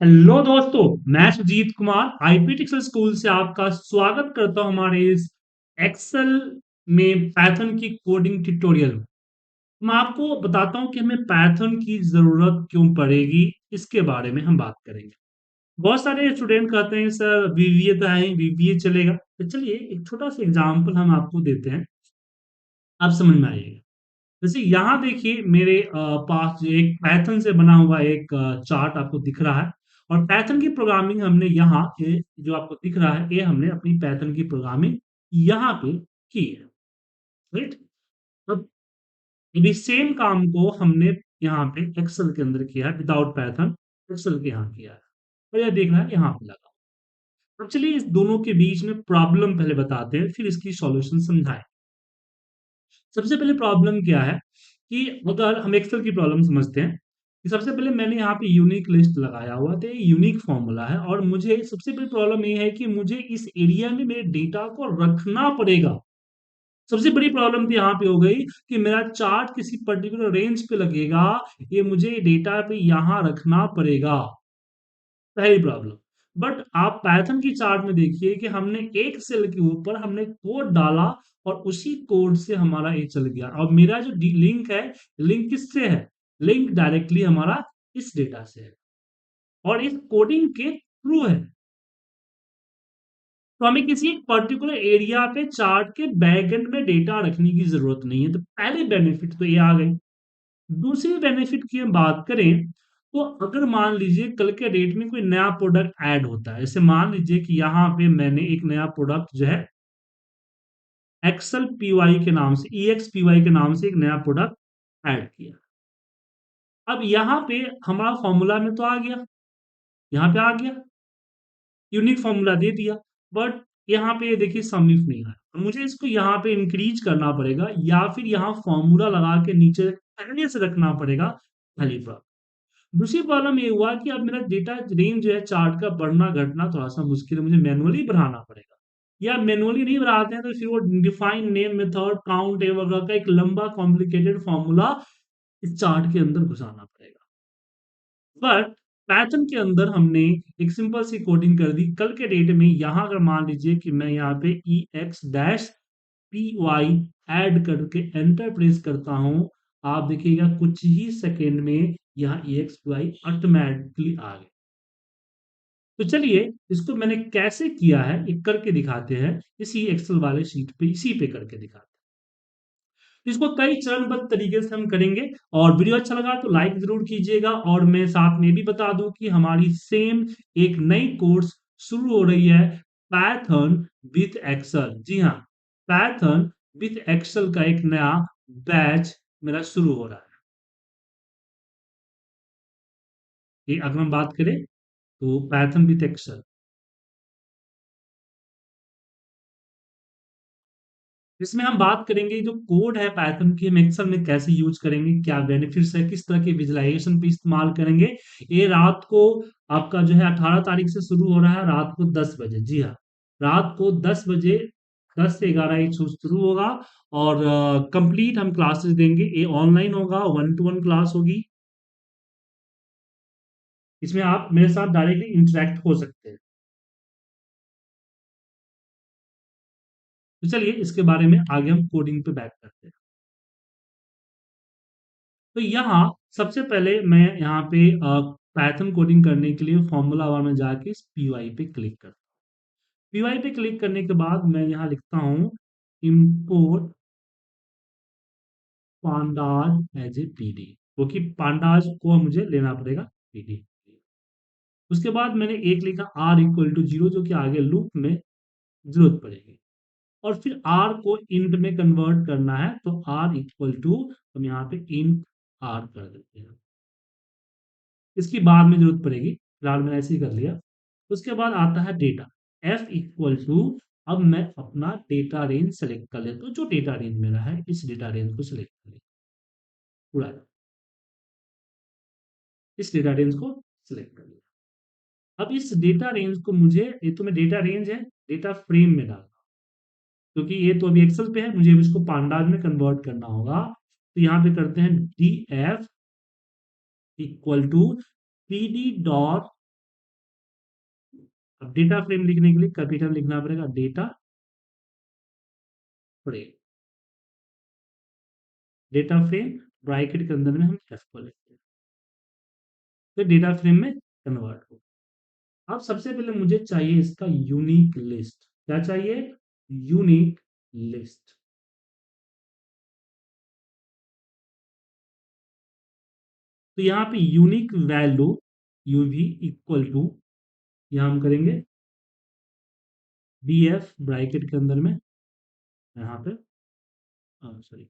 Hello दोस्तों, मैं Sujit Kumar आईपीटिक्सल school से आपका स्वागत करता हूं हमारे इस एक्सेल में पाइथन की कोडिंग ट्यूटोरियल में। मैं आपको बताता हूं कि हमें पाइथन की जरूरत क्यों पड़ेगी। इसके बारे में हम बात करेंगे। बहुत सारे स्टूडेंट कहते हैं सर वीवीए तो है, वीवीए चलेगा। तो चलिए एक छोटा सा एग्जाम्पल हम आपको देते हैं, आप समझ में आइएगा। जैसे यहाँ देखिए मेरे पास जो एक पाइथन से बना हुआ एक चार्ट आपको दिख रहा है। और पाइथन की प्रोग्रामिंग हमने यहाँ ये जो आपको दिख रहा है, ये हमने अपनी पाइथन की प्रोग्रामिंग यहाँ पे की है। राइट। अब ये सेम काम को हमने यहाँ पे एक्सेल के अंदर किया है, विदाउट पाइथन एक्सेल के यहाँ किया है। और यह देख रहा है यहाँ पे लगा। अब चलिए इस दोनों के बीच में प्रॉब्लम पहले बताते हैं, फिर इसकी सॉल्यूशन समझाएं। सबसे पहले प्रॉब्लम क्या है कि अगर हम एक्सेल की प्रॉब्लम समझते हैं कि सबसे पहले मैंने यहाँ पे यूनिक लिस्ट लगाया हुआ था, ये यूनिक फॉर्मूला है और मुझे सबसे बड़ी प्रॉब्लम ये है कि मुझे इस एरिया में मेरे डेटा को रखना पड़ेगा। सबसे बड़ी प्रॉब्लम तो यहाँ पे हो गई कि मेरा चार्ट किसी पर्टिकुलर रेंज पे लगेगा, ये मुझे डेटा पे यहाँ रखना पड़ेगा। पहली प्रॉब्लम। बट आप पाइथन की चार्ट में देखिए कि हमने एक सेल के ऊपर हमने कोड डाला और उसी कोड से हमारा ये चल गया। और मेरा जो लिंक है, लिंक किससे है? लिंक डायरेक्टली हमारा इस डेटा से है और इस कोडिंग के थ्रू है। तो हमें किसी एक पर्टिकुलर एरिया पे चार्ट के बैकएंड में डेटा रखने की जरूरत नहीं है। तो पहले बेनिफिट तो ये आ गई। दूसरी बेनिफिट की हम बात करें तो अगर मान लीजिए कल के डेट में कोई नया प्रोडक्ट ऐड होता है, जैसे मान लीजिए कि यहाँ पे मैंने एक नया प्रोडक्ट जो है एक्सल पीवाई के नाम से, ईएक्स पीवाई के नाम से एक नया प्रोडक्ट ऐड किया। अब यहाँ पे हमारा फॉर्मूला में तो आ गया, यहाँ पे आ गया, यूनिक फॉर्मूला दे दिया। बट यहाँ पे ये देखिए समिफ नहीं है, मुझे इसको यहाँ पे इंक्रीज करना पड़ेगा या फिर यहाँ फॉर्मूला लगा के नीचे पहले से रखना पड़ेगा। पहली प्रॉब्लम। दूसरी प्रॉब्लम ये हुआ कि अब मेरा डेटा रेंज जो है चार्ट का बढ़ना घटना थोड़ा सा मुश्किल है, मुझे मैनुअली बढ़ाना पड़ेगा। या मैनुअली नहीं बढ़ाते हैं तो फिर वो डिफाइन नेम मेथड काउंट वगैरह का एक लंबा कॉम्प्लिकेटेड फॉर्मूला इस चार्ट के अंदर घुसाना पड़ेगा। बट पैथन के अंदर हमने एक सिंपल सी कोडिंग कर दी। कल के डेट में यहाँ अगर मान लीजिए कि मैं यहाँ पे E X dash P Y add करके एंटर प्रेस करता हूं, आप देखिएगा कुछ ही सेकेंड में यहाँ E X P Y automatically आ गए। तो चलिए इसको मैंने कैसे किया है एक करके दिखाते हैं, इसी एक्सेल वाले शीट पे इसी पे करके दिखाते हैं। तो इसको कई चरणबद्ध तरीके से हम करेंगे। और वीडियो अच्छा लगा तो लाइक जरूर कीजिएगा। और मैं साथ में भी बता दूं कि हमारी सेम एक नई कोर्स शुरू हो रही है, पाइथन विथ एक्सेल। जी हाँ, पाइथन विथ एक्सेल का एक नया बैच मेरा शुरू हो रहा है। ये अगर हम बात करें तो पाइथन विथ एक्सेल, इसमें हम बात करेंगे जो कोड है पाइथन की हम एक्सेल में कैसे यूज करेंगे, क्या बेनिफिट्स है, किस तरह के विजुअलाइजेशन पे इस्तेमाल करेंगे। ये रात को आपका जो है 18 तारीख से शुरू हो रहा है, रात को 10 बजे। जी हाँ, रात को 10 बजे, 10 से 11 एक शुरू होगा। और कंप्लीट हम क्लासेस देंगे। ये ऑनलाइन होगा, 1 to 1 क्लास होगी। इसमें आप मेरे साथ डायरेक्टली इंटरेक्ट हो सकते हैं। तो चलिए इसके बारे में आगे हम कोडिंग पे बैक करते हैं। तो यहाँ सबसे पहले मैं यहाँ पे पाइथन कोडिंग करने के लिए फॉर्मूला वन में जाके इस पीवाई पे क्लिक करता हूँ। पीवाई पे क्लिक करने के बाद मैं यहाँ लिखता हूँ import pandas as a PD, क्योंकि पांडाज को मुझे लेना पड़ेगा पीडी। उसके बाद मैंने एक लिखा आर इक्वल टू जीरो, जो कि आगे लूप में जरूरत पड़ेगी। और फिर आर को इंट में कन्वर्ट करना है, तो आर इक्वल टू हम यहाँ पे इंट आर कर देते हैं। इसकी बाद में जरूरत पड़ेगी, फिलहाल मैंने ऐसे ही कर लिया। उसके बाद आता है डेटा, एफ इक्वल टू, अब मैं अपना डेटा रेंज सेलेक्ट कर लेता हूँ। जो डेटा रेंज मेरा है इस डेटा रेंज को सिलेक्ट कर लेता हूँ पूरा, इस डेटा रेंज को सिलेक्ट कर लिया। अब इस डेटा रेंज को मुझे, ये तो मैं डेटा रेंज है, डेटा फ्रेम में डालना, क्योंकि ये तो अभी एक्सेल पे है, मुझे इसको पांडाज में कन्वर्ट करना होगा। तो यहाँ पे करते हैं d f equal to p d dot अब डेटा फ्रेम लिखने के लिए कैपिटल लिखना पड़ेगा, data frame, data frame bracket के अंदर में हम एफ को लिखते हैं, तो डेटा फ्रेम में कन्वर्ट हो। अब सबसे पहले मुझे चाहिए इसका यूनिक लिस्ट। क्या चाहिए? Unique list. तो यहाँ पे unique value UV equal to, यहाँ हम करेंगे बी एफ ब्रैकेट के अंदर में, यहाँ पे सॉरी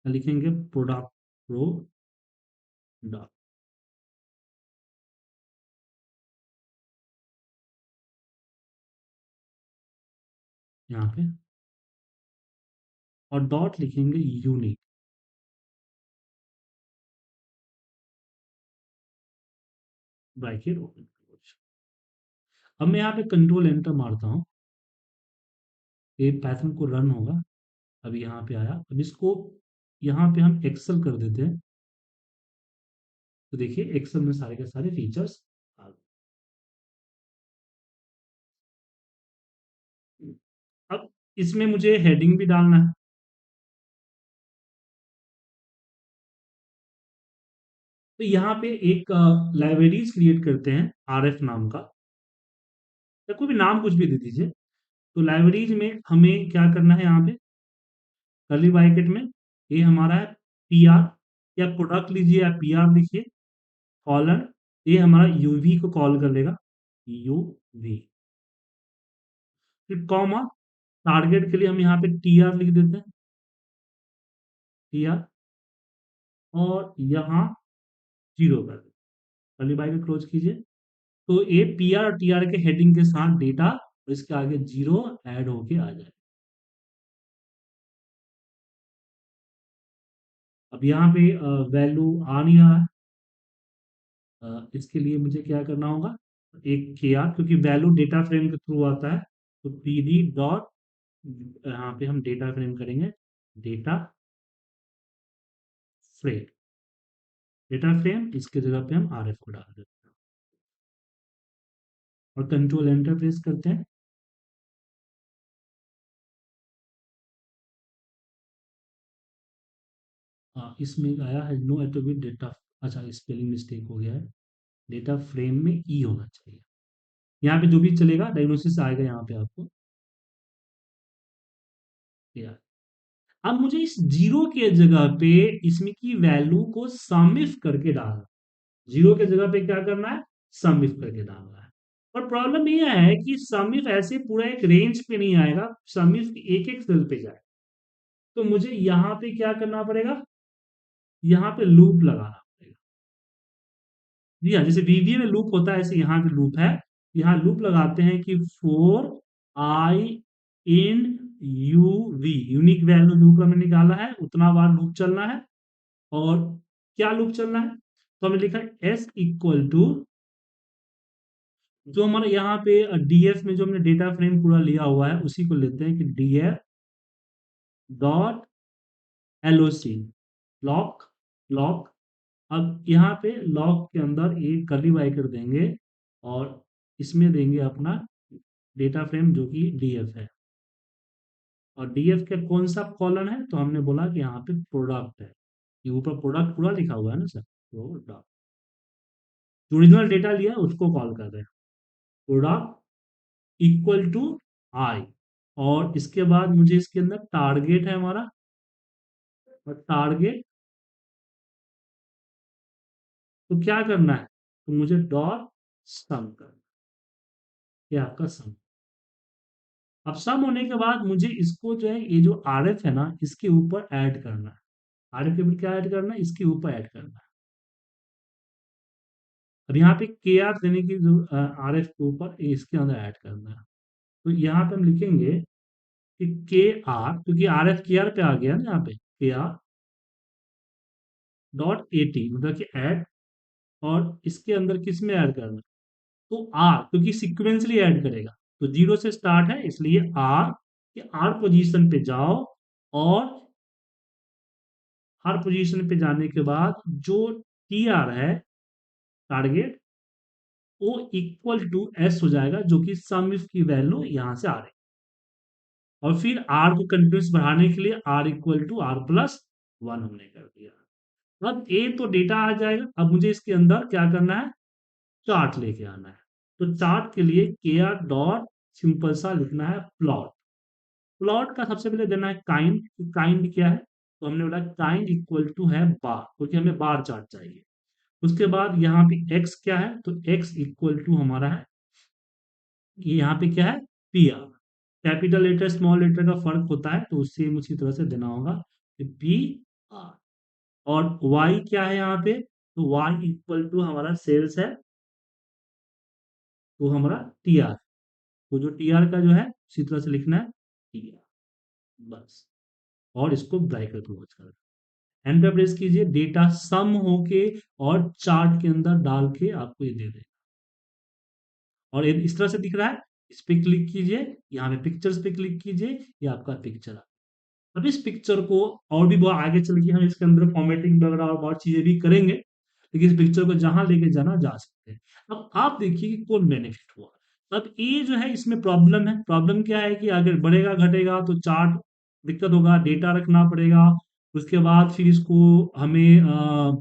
लिखेंगे प्रोडक्ट प्रोडक्ट, यहाँ पे और डॉट लिखेंगे यूनिक, ब्रैकेट ओपन। अब मैं यहाँ पे कंट्रोल एंटर मारता हूँ, ये पैथन को रन होगा। अभी यहाँ पे आया, अब इसको यहाँ पे हम एक्सेल कर देते हैं, तो देखिए एक्सेल में सारे के सारे फीचर्स आ गए। अब इसमें मुझे हेडिंग भी डालना है, तो यहाँ पे एक लाइब्रेरीज क्रिएट करते हैं आर एफ नाम का, या कोई भी नाम कुछ भी दे दीजिए। तो लाइब्रेरीज में हमें क्या करना है, यहाँ पे कर्ली ब्रैकेट में ये हमारा है पी आर, या प्रोडक्ट लीजिए या पी आर लिखिए, कॉलन, ये हमारा यूवी को कॉल कर लेगा, यूवी। फिर कॉमा, टारगेट के लिए हम यहाँ पे टी आर लिख देते हैं, टी आर, और यहाँ जीरो कर देते, कर्ली ब्रैकेट क्लोज कीजिए। तो ये पी आर और टी आर के हेडिंग के साथ डेटा, और इसके आगे जीरो ऐड होके आ जाए। अब यहाँ पे वैल्यू आ नहीं रहा है, इसके लिए मुझे क्या करना होगा, एक के आर, क्योंकि वैल्यू डेटा फ्रेम के थ्रू आता है, तो पी डी डॉट, यहाँ पे हम डेटा फ्रेम करेंगे, डेटा फ्रेम, डेटा फ्रेम, इसके जगह पे हम आर एफ को डाल देते हैं, और कंट्रोल एंटर प्रेस करते हैं। इसमें आया है नो एट्रीब्यूट डेटा, अच्छा स्पेलिंग मिस्टेक हो गया है, डेटा फ्रेम में ई होना चाहिए। यहाँ पे जो भी चलेगा डायग्नोसिस आएगा यहाँ पे आपको, या अब मुझे इस जीरो के जगह पे इसमें की वैल्यू को समिफ करके डालना, जीरो के जगह पे क्या करना है, समिफ करके डालना है। और प्रॉब्लम ये है कि समिफ ऐसे पूरा एक रेंज पे नहीं आएगा, समिफ एक एक सेल पे जाए, तो मुझे यहाँ पे क्या करना पड़ेगा, यहाँ पे लूप लगाना पड़ेगा। जी हाँ, जैसे वीवीए में लूप होता है, ऐसे यहाँ पे लूप है। यहाँ लूप लगाते हैं कि for I in U V, unique value loop हमें निकाला है, उतना बार लूप चलना है। और क्या लूप चलना है, तो हमने लिखा है एस इक्वल टू, जो हमारा यहाँ पे डीएफ में जो हमने डेटा फ्रेम पूरा लिया हुआ है उसी को लेते हैं कि DF dot LOC, lock, lock. अब यहाँ पे लॉक के अंदर एक कर्ली ब्रैकेट देंगे, और इसमें देंगे अपना डेटा फ्रेम जो कि डीएफ है, और डीएफ का कौन सा कॉलम है, तो हमने बोला कि यहाँ पे प्रोडक्ट है, ये ऊपर प्रोडक्ट पूरा लिखा हुआ है ना सर, प्रोडक्ट, जो ओरिजिनल डेटा लिया है उसको कॉल कर रहे हैं, प्रोडक्ट इक्वल टू आई। और इसके बाद मुझे इसके अंदर टारगेट है हमारा, और टारगेट, तो क्या करना है, तो मुझे डॉट सम करना है, ये आपका सम। अब सम होने के बाद मुझे इसको जो है, ये जो आर एफ है ना, इसके ऊपर ऐड करना है, आर एफ के ऊपर क्या ऐड करना है, इसके ऊपर ऐड करना है। अब यहाँ पे के आर देने की जो आर एफ के ऊपर इसके अंदर ऐड करना है, तो यहाँ पे हम लिखेंगे कि के आर, क्योंकि आर एफ के आर पे आ गया ना, यहाँ पे के आर डॉट ए टी, मतलब कि ऐड, और इसके अंदर किस में ऐड करना है, तो आर, क्योंकि सिक्वेंसली ऐड करेगा, तो जीरो से स्टार्ट है, इसलिए आर के आर पोजीशन पे जाओ, और आर पोजीशन पे जाने के बाद जो टी आर है, target, O equal to S हो जाएगा, जो कि सम इफ की वैल्यू यहां से आ रही है। और फिर आर को कंटिन्यूस बढ़ाने के लिए R equal to R plus one हमने कर दिया। अब ए तो डेटा आ जाएगा, अब मुझे इसके अंदर क्या करना है, चार्ट लेके आना है। तो चार्ट के लिए के आर डॉट सिंपल सा लिखना है प्लॉट। प्लॉट का सबसे पहले देना है काइंड। काइंड क्या है, तो हमने बोला काइंड इक्वल टू है बार, क्योंकि हमें बार चार्ट चाहिए। उसके बाद यहाँ पे एक्स क्या है, तो एक्स इक्वल टू हमारा है, ये यहाँ पे क्या है, P R. Capital letter small letter का फर्क होता है, तो उससे उसी तरह से देना होगा पी आर। और वाई क्या है यहाँ पे, तो वाई इक्वल टू हमारा सेल्स है, तो हमारा टी आर। तो जो टी आर का जो है उसी तरह से लिखना है टी आर, बस। और इसको ब्रैकेट क्लोज कर, एंटर प्रेस कीजिए, डेटा सम होके और चार्ट के अंदर डाल के आपको ये दे दे। और ये इस तरह से दिख रहा है, इस पे क्लिक कीजिए, यहाँ पे पिक्चर्स पे क्लिक कीजिए, ये आपका पिक्चर। अब इस पिक्चर को और भी बहुत आगे चल के हम इसके अंदर फॉर्मेटिंग वगैरह और बहुत चीजें भी करेंगे, लेकिन इस पिक्चर को जहां लेके जाना जा सकते हैं। अब आप देखिए कि कौन बेनिफिट हुआ। अब ये जो है इसमें प्रॉब्लम है, प्रॉब्लम क्या है कि अगर बढ़ेगा घटेगा तो चार्ट दिक्कत होगा, डेटा रखना पड़ेगा। उसके बाद फिर इसको हमें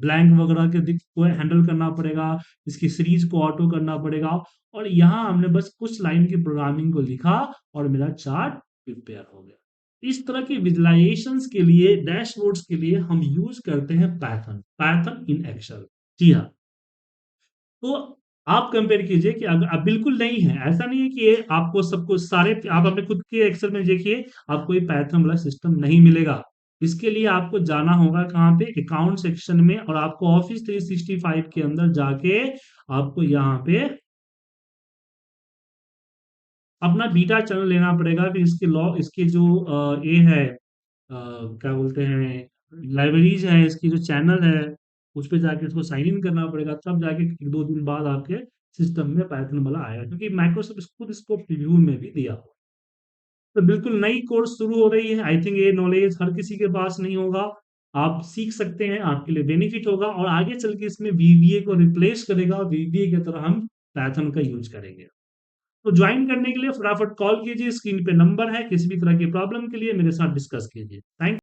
ब्लैंक वगैरह के दिक को हैंडल करना पड़ेगा, इसकी सीरीज को ऑटो करना पड़ेगा। और यहाँ हमने बस कुछ लाइन की प्रोग्रामिंग को लिखा और मेरा चार्ट प्रिपेयर हो गया। इस तरह की विजुलाइजेशंस के लिए, डैशबोर्ड्स के लिए हम यूज करते हैं पाइथन, पाइथन इन एक्सेल। जी हाँ। तो आप कंपेयर कीजिए कि अगर अब बिल्कुल नहीं है, ऐसा नहीं है कि ये आपको सबको सारे, आप अपने खुद के एक्सेल में देखिए, आपको ये पाइथन वाला सिस्टम नहीं मिलेगा। इसके लिए आपको जाना होगा कहाँ पे, अकाउंट सेक्शन में, और आपको ऑफिस 365 के अंदर जाके आपको यहाँ पे अपना बीटा चैनल लेना पड़ेगा। फिर इसके लॉ, इसके जो ये है, क्या बोलते हैं, लाइब्रेरीज है, इसकी जो चैनल है, उस पे जाके इसको साइन इन करना पड़ेगा, तब जाके एक दो दिन बाद आपके सिस्टम में पाइथन वाला आएगा, क्योंकि माइक्रोसॉफ्ट खुद इसको प्रीव्यू में भी दिया हुआ है। तो बिल्कुल नई कोर्स शुरू हो रही है, आई थिंक ये नॉलेज हर किसी के पास नहीं होगा। आप सीख सकते हैं, आपके लिए बेनिफिट होगा, और आगे चल के इसमें वीबीए को रिप्लेस करेगा, और वीबीए की तरह हम पाइथन का यूज करेंगे। तो ज्वाइन करने के लिए फटाफट कॉल कीजिए, स्क्रीन पे नंबर है, किसी भी तरह की प्रॉब्लम के लिए मेरे साथ डिस्कस कीजिए। थैंक